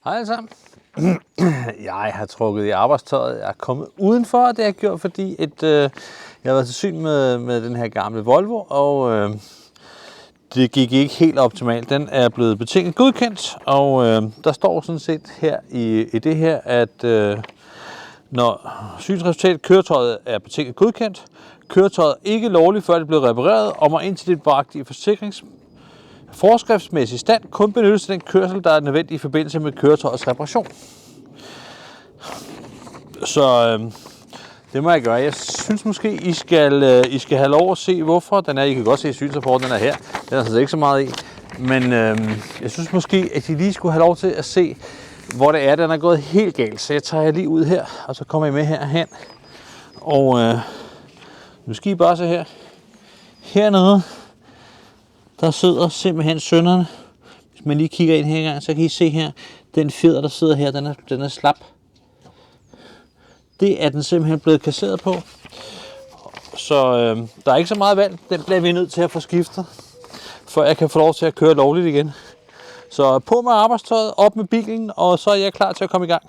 Hej alle sammen. Jeg har trukket i arbejdstøjet. Jeg er kommet udenfor, og det har jeg gjort, fordi jeg har været til syn med den her gamle Volvo, og det gik ikke helt optimalt. Den er blevet betinget godkendt, og der står sådan set her i det her, at når synsresultatet køretøjet er betinget godkendt, køretøjet ikke lovligt, før det blev repareret, og må indtil det bragt i forskriftsmæssig stand kun benyttes til den kørsel, der er nødvendig i forbindelse med køretøjets reparation. Så det må jeg gøre. Jeg synes måske, I skal have lov at se, hvorfor den er. I kan godt se synsrapporten, den er her. Den er altså ikke så meget i. Men jeg synes måske, at I lige skulle have lov til at se, hvor det er, den er gået helt galt. Så jeg tager jer lige ud her, og så kommer I med herhen. Og nu skal I bare se her. Hernede, der sidder simpelthen sønderne. Hvis man lige kigger ind her engang, så kan I se her, den fjeder, der sidder her, den er slap. Det er den simpelthen blevet kasseret på. Så der er ikke så meget valg. Den bliver vi nødt til at få skiftet, for jeg kan få lov til at køre lovligt igen. Så på med arbejdstøjet, op med bilen, og så er jeg klar til at komme i gang.